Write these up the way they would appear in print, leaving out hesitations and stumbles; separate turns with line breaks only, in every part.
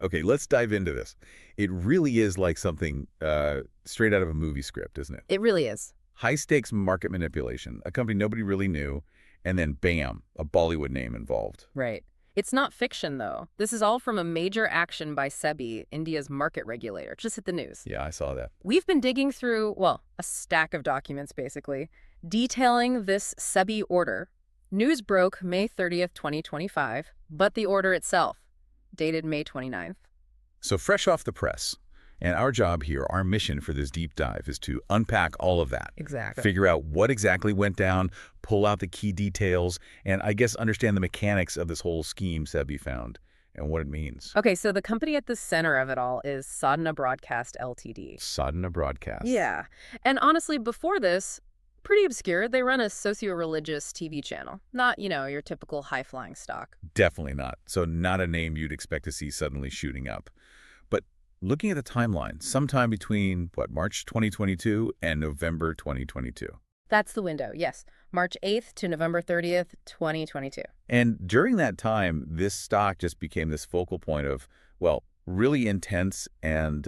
Okay, let's dive into this. It really is like something straight out of a movie script, isn't it?
It really is.
High-stakes market manipulation, a company nobody really knew, and then bam, a Bollywood name involved.
Right. It's not fiction, though. This is all from a major action by SEBI, India's market regulator. Just hit the news.
Yeah, I saw that.
We've been digging through, well, a stack of documents, basically, detailing this SEBI order. News broke May 30th, 2025, but the order itself, dated May 29th.
So fresh off the press. And our job here, our mission for this deep dive is to unpack all of that.
Exactly.
Figure out what exactly went down, pull out the key details, and I guess understand the mechanics of this whole scheme SEBI found and what it means.
Okay, so the company at the center of it all is Sadhna Broadcast Ltd.
Sadhna Broadcast.
Yeah. And honestly, before this, pretty obscure. They run a socio-religious TV channel. Not, your typical high-flying stock.
Definitely not. So not a name you'd expect to see suddenly shooting up. But looking at the timeline, sometime between, March 2022 and November 2022.
That's the window, yes. March 8th to November 30th, 2022.
And during that time, this stock just became this focal point of, really intense and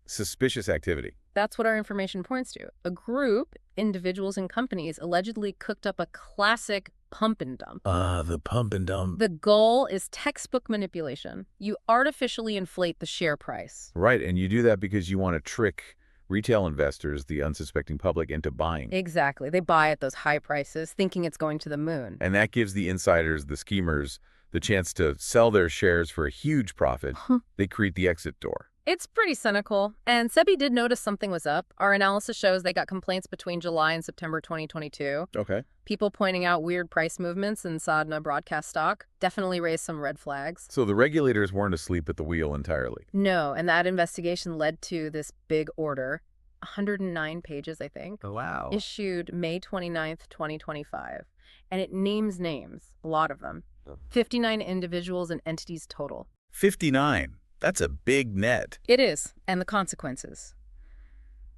suspicious activity.
That's what our information points to. A group, individuals and companies, allegedly cooked up a classic pump and dump.
The pump and dump.
The goal is textbook manipulation. You artificially inflate the share price.
Right, and you do that because you want to trick retail investors, the unsuspecting public, into buying.
Exactly. They buy at those high prices, thinking it's going to the moon.
And that gives the insiders, the schemers, the chance to sell their shares for a huge profit. They create the exit door.
It's pretty cynical, and SEBI did notice something was up. Our analysis shows they got complaints between July and September 2022.
Okay.
People pointing out weird price movements in Sadhna broadcast stock definitely raised some red flags.
So the regulators weren't asleep at the wheel entirely.
No, and that investigation led to this big order, 109 pages, I think.
Oh, wow.
Issued May 29th, 2025. And it names names, a lot of them. 59 individuals and entities total.
59. That's a big net.
It is, and the consequences.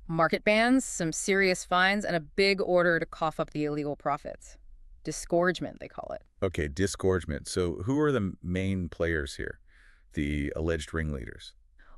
Market bans, some serious fines, and a big order to cough up the illegal profits. Disgorgement, they call it.
Okay, disgorgement. So who are the main players here? The alleged ringleaders?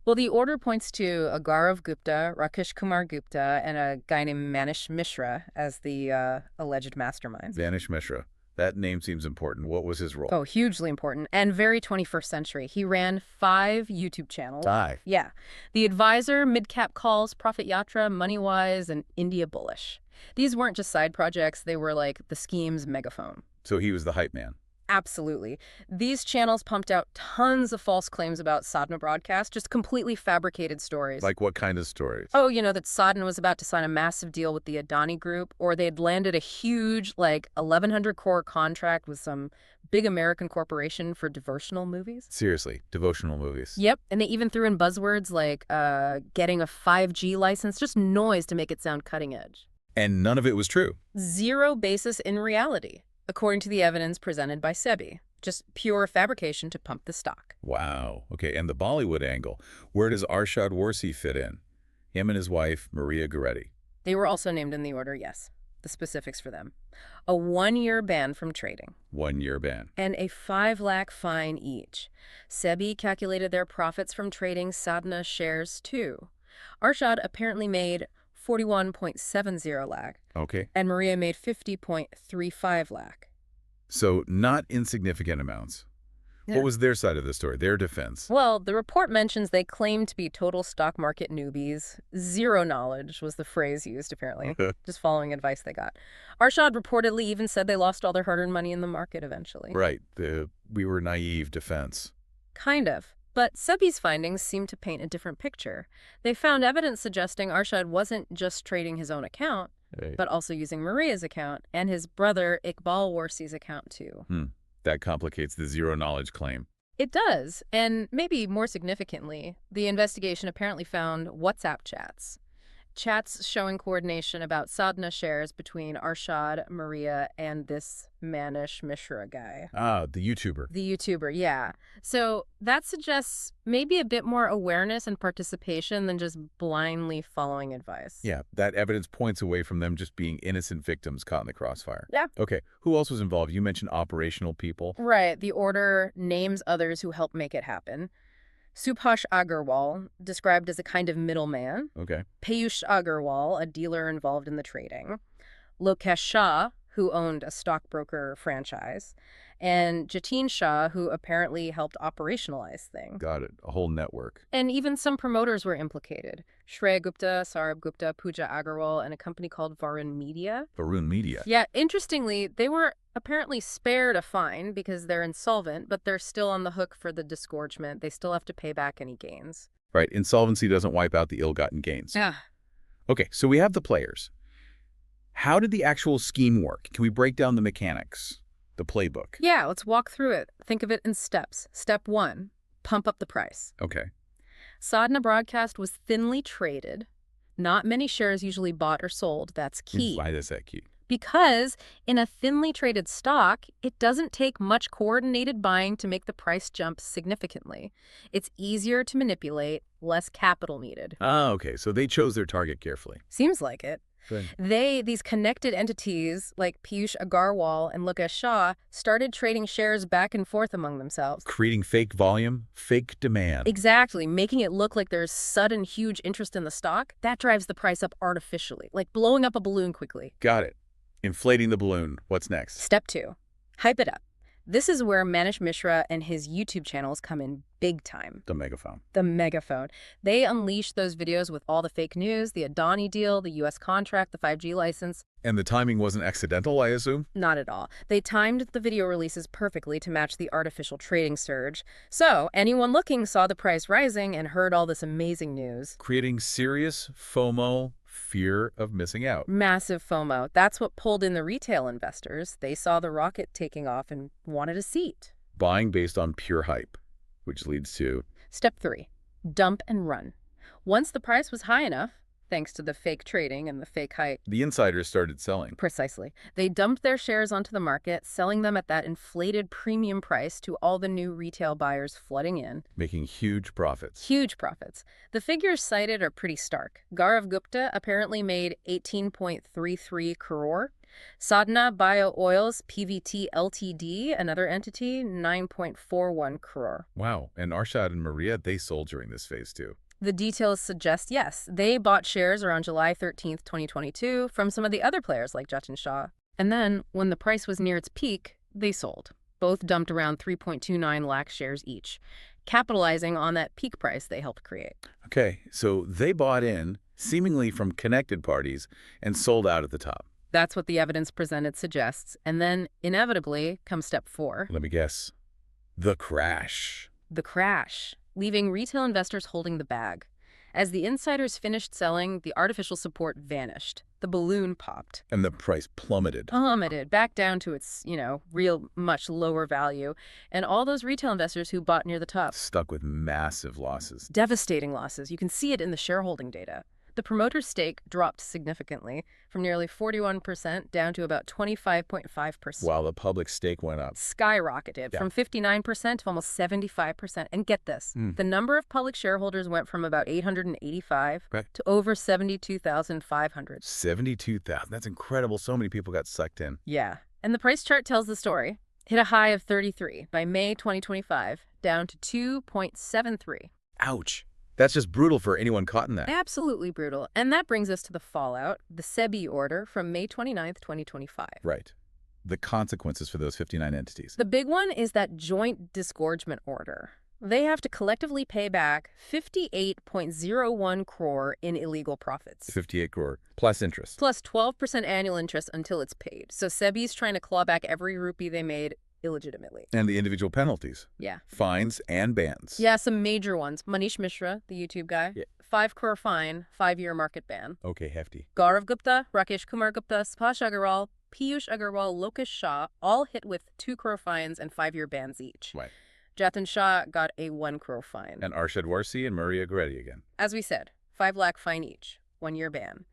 Well, the order points to Gaurav Gupta, Rakesh Kumar Gupta, and a guy named Manish Mishra as the alleged masterminds.
Manish Mishra. That name seems important. What was his role?
Oh, hugely important, and very 21st century. He ran 5 YouTube channels.
5?
Yeah. The Advisor, Midcap Calls, Profit Yatra, MoneyWise, and India Bullish. These weren't just side projects. They were like the scheme's megaphone.
So he was the hype man.
Absolutely. These channels pumped out tons of false claims about Sadhna Broadcast, just completely fabricated stories.
Like what kind of stories?
Oh, that Sadhna was about to sign a massive deal with the Adani Group, or they'd landed a huge, 1,100 crore contract with some big American corporation for devotional movies.
Seriously, devotional movies.
Yep, and they even threw in buzzwords like getting a 5G license, just noise to make it sound cutting edge.
And none of it was true.
Zero basis in reality, according to the evidence presented by SEBI. Just pure fabrication to pump the stock.
Wow. Okay, and the Bollywood angle. Where does Arshad Warsi fit in? Him and his wife, Maria Goretti.
They were also named in the order, yes. The specifics for them. A 1-year ban from trading.
1-year ban.
And a 5 lakh fine each. SEBI calculated their profits from trading Sadhna shares too. Arshad apparently made 41.70 lakh.
Okay.
And Maria made 50.35 lakh.
So not insignificant amounts.
Yeah.
What was their side of the story, their defense?
Well, the report mentions they claimed to be total stock market newbies. Zero knowledge was the phrase used, apparently. Just following advice they got. Arshad reportedly even said they lost all their hard-earned money in the market eventually.
Right. We were naive defense.
Kind of. But SEBI's findings seem to paint a different picture. They found evidence suggesting Arshad wasn't just trading his own account,
Right.
but also using Maria's account and his brother Iqbal Warsi's account too.
That complicates the zero-knowledge claim.
It does, and maybe more significantly, the investigation apparently found WhatsApp chats. Chats showing coordination about Sadhna shares between Arshad, Maria, and this Manish Mishra guy.
Ah, the YouTuber.
The YouTuber, yeah. So that suggests maybe a bit more awareness and participation than just blindly following advice.
Yeah, that evidence points away from them just being innocent victims caught in the crossfire.
Yeah.
Okay, who else was involved? You mentioned operational people.
Right. The order names others who helped make it happen. Subhash Agarwal, described as a kind of middleman.
Okay.
Piyush Agarwal, a dealer involved in the trading. Lokesh Shah, who owned a stockbroker franchise. And Jatin Shah, who apparently helped operationalize things.
Got it. A whole network.
And even some promoters were implicated. Shreya Gupta, Saurabh Gupta, Pooja Agarwal, and a company called Varun Media.
Varun Media.
Yeah, interestingly, they were apparently spared a fine because they're insolvent, but they're still on the hook for the disgorgement. They still have to pay back any gains.
Right. Insolvency doesn't wipe out the ill-gotten gains.
Yeah.
Okay, so we have the players. How did the actual scheme work? Can we break down the mechanics, the playbook?
Yeah, let's walk through it. Think of it in steps. Step 1, pump up the price.
Okay.
Sadhna Broadcast was thinly traded. Not many shares usually bought or sold. That's key.
Why is that key?
Because in a thinly traded stock, it doesn't take much coordinated buying to make the price jump significantly. It's easier to manipulate, less capital needed.
Ah, okay. So they chose their target carefully.
Seems like it.
Good.
These connected entities like Piyush Agarwal and Lokesh Shah started trading shares back and forth among themselves.
Creating fake volume, fake demand.
Exactly, making it look like there's sudden huge interest in the stock. That drives the price up artificially, like blowing up a balloon quickly.
Got it. Inflating the balloon. What's next?
Step 2, hype it up. This is where Manish Mishra and his YouTube channels come in big time.
The megaphone.
The megaphone. They unleash those videos with all the fake news, the Adani deal, the U.S. contract, the 5G license.
And the timing wasn't accidental, I assume?
Not at all. They timed the video releases perfectly to match the artificial trading surge. So anyone looking saw the price rising and heard all this amazing news.
Creating serious FOMO, fear of missing out.
Massive FOMO. That's what pulled in the retail investors. They saw the rocket taking off and wanted a seat.
Buying based on pure hype, which leads to...
Step 3, dump and run. Once the price was high enough, thanks to the fake trading and the fake hype.
The insiders started selling.
Precisely. They dumped their shares onto the market, selling them at that inflated premium price to all the new retail buyers flooding in.
Making huge profits.
Huge profits. The figures cited are pretty stark. Gaurav Gupta apparently made 18.33 crore. Sadhna Bio Oils PVT Ltd, another entity, 9.41 crore.
Wow. And Arshad and Maria, they sold during this phase too.
The details suggest yes, they bought shares around July 13th, 2022 from some of the other players like Jatin Shah. And then, when the price was near its peak, they sold. Both dumped around 3.29 lakh shares each, capitalizing on that peak price they helped create.
Okay, so they bought in, seemingly from connected parties, and sold out at the top.
That's what the evidence presented suggests. And then, inevitably, comes step 4.
Let me guess. The crash.
The crash, leaving retail investors holding the bag. As the insiders finished selling, the artificial support vanished. The balloon popped.
And the price plummeted.
Plummeted back down to its, real much lower value. And all those retail investors who bought near the top.
Stuck with massive losses.
Devastating losses. You can see it in the shareholding data. The promoter's stake dropped significantly from nearly 41% down to about 25.5%.
While the public stake went up.
Skyrocketed from 59% to almost 75%. And get this, the number of public shareholders went from about 885 to over 72,500.
72,000. That's incredible. So many people got sucked in.
Yeah. And the price chart tells the story. Hit a high of 33 by May 2025, down to 2.73.
Ouch. That's just brutal for anyone caught in that.
Absolutely brutal. And that brings us to the fallout, the SEBI order from May 29th, 2025.
Right. The consequences for those 59 entities.
The big one is that joint disgorgement order. They have to collectively pay back 58.01 crore in illegal profits.
58 crore, plus interest.
Plus 12% annual interest until it's paid. So SEBI's trying to claw back every rupee they made illegitimately.
And the individual penalties.
Yeah.
Fines and bans.
Yeah, some major ones. Manish Mishra, the YouTube guy, 5 crore fine, 5-year market ban.
Okay, hefty.
Gaurav Gupta, Rakesh Kumar Gupta, Subhash Agarwal, Piyush Agarwal, Lokesh Shah, all hit with 2 crore fines and 5-year bans each.
Right.
Jatin Shah got a 1 crore fine.
And Arshad Warsi and Maria Goretti again.
As we said, 5 lakh fine each, 1-year ban.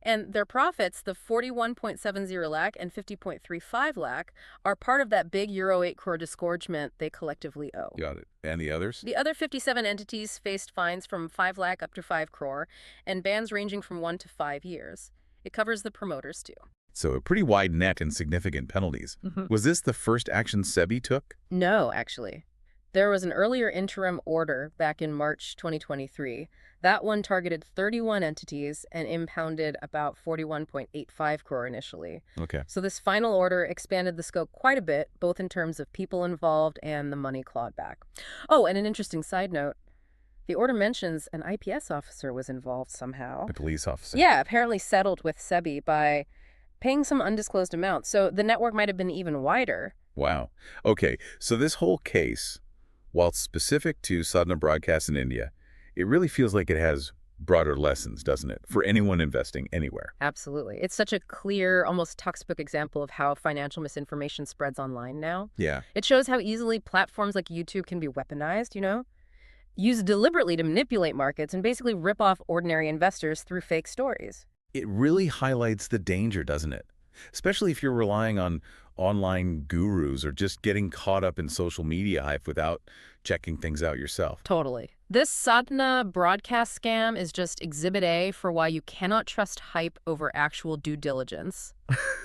And their profits, the 41.70 lakh and 50.35 lakh, are part of that big Euro 8 crore disgorgement they collectively owe.
Got it. And the others?
The other 57 entities faced fines from 5 lakh up to 5 crore and bans ranging from 1 to 5 years. It covers the promoters too.
So a pretty wide net and significant penalties. Was this the first action SEBI took?
No, actually. There was an earlier interim order back in March 2023. That one targeted 31 entities and impounded about 41.85 crore initially.
Okay.
So this final order expanded the scope quite a bit, both in terms of people involved and the money clawed back. Oh, and an interesting side note, the order mentions an IPS officer was involved somehow.
A police officer.
Yeah, apparently settled with SEBI by paying some undisclosed amount. So the network might have been even wider.
Wow. Okay, so this whole case, while specific to Sadhna Broadcast in India, it really feels like it has broader lessons, doesn't it, for anyone investing anywhere?
Absolutely. It's such a clear, almost textbook example of how financial misinformation spreads online now.
Yeah.
It shows how easily platforms like YouTube can be weaponized, used deliberately to manipulate markets and basically rip off ordinary investors through fake stories.
It really highlights the danger, doesn't it? Especially if you're relying on online gurus or just getting caught up in social media hype without checking things out yourself.
Totally. This Sadhna broadcast scam is just exhibit A for why you cannot trust hype over actual due diligence.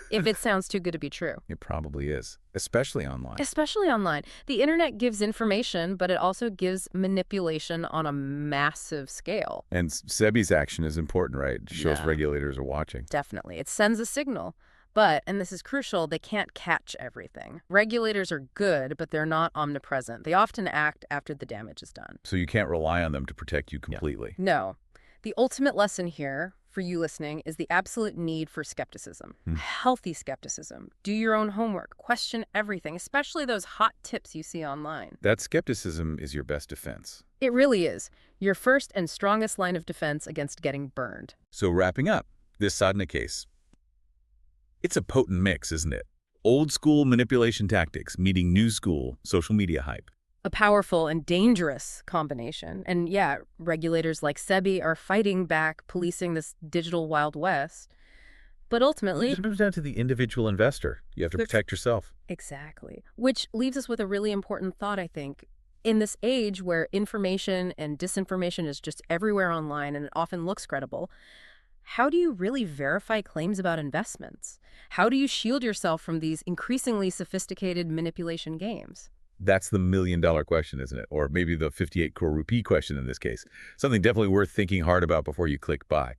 If it sounds too good to be true.
It probably is, especially online.
Especially online. The internet gives information, but it also gives manipulation on a massive scale.
And SEBI's action is important, right? It shows
Yeah.
regulators are watching.
Definitely. It sends a signal. But, and this is crucial, they can't catch everything. Regulators are good, but they're not omnipresent. They often act after the damage is done.
So you can't rely on them to protect you completely.
No. The ultimate lesson here, for you listening, is the absolute need for skepticism. Healthy skepticism. Do your own homework. Question everything, especially those hot tips you see online.
That skepticism is your best defense.
It really is. Your first and strongest line of defense against getting burned.
So wrapping up, this Sadhna case. It's a potent mix, isn't it? Old school manipulation tactics meeting new school social media hype.
A powerful and dangerous combination. And yeah, regulators like SEBI are fighting back, policing this digital Wild West. But ultimately...
It comes down to the individual investor. You have to protect yourself.
Exactly. Which leaves us with a really important thought, I think. In this age where information and disinformation is just everywhere online and it often looks credible, how do you really verify claims about investments? How do you shield yourself from these increasingly sophisticated manipulation games?
That's the million-dollar question, isn't it? Or maybe the 58 crore rupee question in this case. Something definitely worth thinking hard about before you click buy.